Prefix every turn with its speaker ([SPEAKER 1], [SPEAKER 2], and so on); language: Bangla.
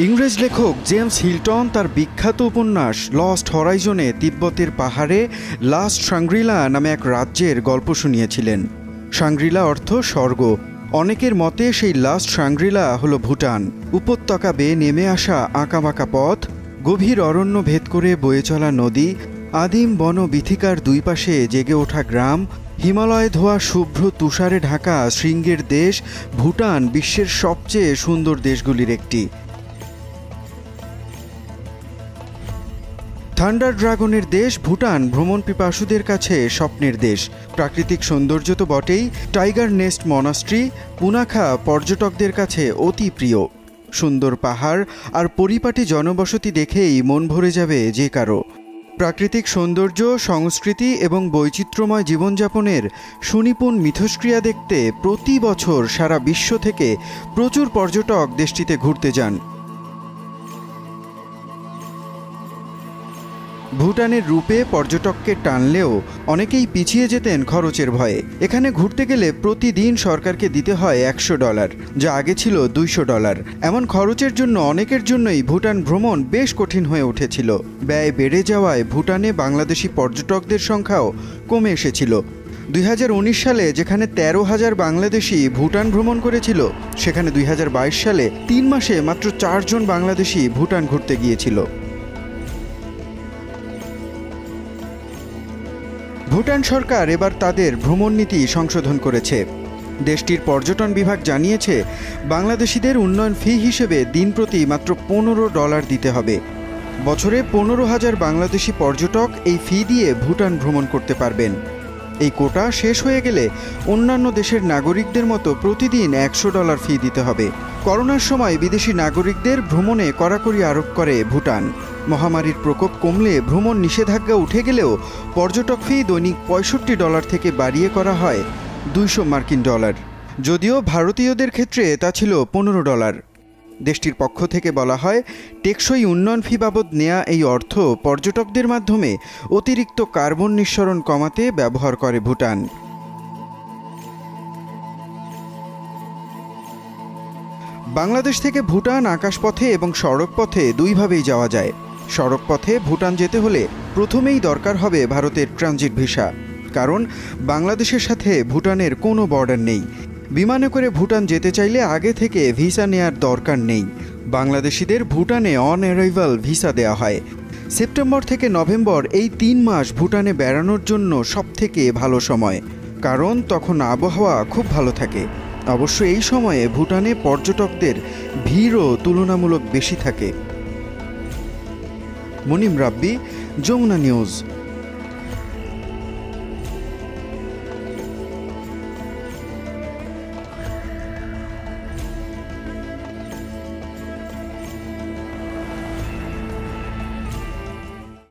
[SPEAKER 1] ইংরেজ লেখক জেমস হিল্টন তার বিখ্যাত উপন্যাস লস্ট হরাইজনে তিব্বতের পাহাড়ে লাস্ট শাংগ্রিলা নামে এক রাজ্যের গল্প শুনিয়েছিলেন। শাংগ্রিলা অর্থ স্বর্গ। অনেকের মতে সেই লাস্ট শাংগ্রিলা হলো ভুটান। উপত্যকা বেয়ে নেমে আসা আঁকাবাঁকা পথ, গভীর অরণ্য ভেদ করে বয়ে চলা নদী, আদিম বনবিথিকার দুই পাশে জেগে ওঠা গ্রাম, হিমালয়ে ধোয়া শুভ্র তুষারে ঢাকা শৃঙ্গের দেশ ভুটান বিশ্বের সবচেয়ে সুন্দর দেশগুলির একটি। থান্ডার ড্রাগনের দেশ ভুটান ভ্রমণ পিপাসুদের কাছে স্বপ্নের দেশ। প্রাকৃতিক সৌন্দর্য তো বটেই, টাইগার নেস্ট মনাস্ট্রি পুনাখা পর্যটকদের কাছে অতি প্রিয়। সুন্দর পাহাড় আর পরিপাটি জনবসতি দেখেই মন ভরে যাবে যে কারো। প্রাকৃতিক সৌন্দর্য, সংস্কৃতি এবং বৈচিত্র্যময় জীবনযাপনের সুনিপুণ মিথস্ক্রিয়া দেখতে প্রতি বছর সারা বিশ্ব থেকে প্রচুর পর্যটক দেশটিতে ঘুরতে যান। ভুটানের রূপে পর্যটককে টানলেও অনেকেই পিছিয়ে যেতেন খরচের ভয়ে। এখানে ঘুরতে গেলে প্রতিদিন সরকারকে দিতে হয় $100, যা আগে ছিল $200। এমন খরচের জন্য অনেকের জন্যই ভুটান ভ্রমণ বেশ কঠিন হয়ে উঠেছিল। ব্যয় বেড়ে যাওয়ায় ভুটানে বাংলাদেশি পর্যটকদের সংখ্যাও কমে এসেছিল। 2019 সালে যেখানে 13,000 বাংলাদেশি ভুটান ভ্রমণ করেছিল, সেখানে 2022 সালে 3 মাসে মাত্র 4 জন বাংলাদেশি ভুটান ঘুরতে গিয়েছিল। ভুটান সরকার এবার তাদের ভ্রমণ নীতি সংশোধন করেছে। দেশটির পর্যটন বিভাগ জানিয়েছে, বাংলাদেশিদের উন্নয়ন ফি হিসেবে দিনপ্রতি মাত্র $15 দিতে হবে। বছরে 15,000 বাংলাদেশি পর্যটক এই ফি দিয়ে ভুটান ভ্রমণ করতে পারবেন। এই কোটা শেষ হয়ে গেলে অন্যান্য দেশের নাগরিকদের মতো প্রতিদিন $100 ফি দিতে হবে। করোনার সময় বিদেশি নাগরিকদের ভ্রমণে কড়াকড়ি আরোপ করে ভুটান। মহামারীর প্রকোপ কমলে ভ্রমণ নিষেধাজ্ঞা উঠে গেলেও পর্যটক ফি দৈনিক $65 থেকে বাড়িয়ে করা হয় $200। যদিও ভারতীয়দের ক্ষেত্রে তা ছিল $15। দেশটির পক্ষ থেকে বলা হয়, টেকসই উন্নয়ন ফি বাবদ নেয়া এই অর্থ পর্যটকদের মাধ্যমে অতিরিক্ত কার্বন নিঃসরণ কমাতে ব্যবহার করে ভুটান। বাংলাদেশ থেকে ভুটান আকাশপথে এবং সড়কপথে দুইভাবেই যাওয়া যায়। সড়কপথে ভুটান যেতে হলে প্রথমেই দরকার হবে ভারতের ট্রানজিট ভিসা, কারণ বাংলাদেশের সাথে ভুটানের কোনো বর্ডার নেই। বিমানে করে ভুটান যেতে চাইলে আগে থেকে ভিসা নেয়ার দরকার নেই। বাংলাদেশিদের ভুটানে অন অ্যারাইভাল ভিসা দেওয়া হয়। সেপ্টেম্বর থেকে নভেম্বর এই 3 মাস ভুটানে বেড়ানোর জন্য সবথেকে ভালো সময়, কারণ তখন আবহাওয়া খুব ভালো থাকে। অবশ্য এই সময়ে ভুটানে পর্যটকদের ভিড়ও তুলনামূলক বেশি থাকে। মুনিম রাব্বি, যমুনা নিউজ।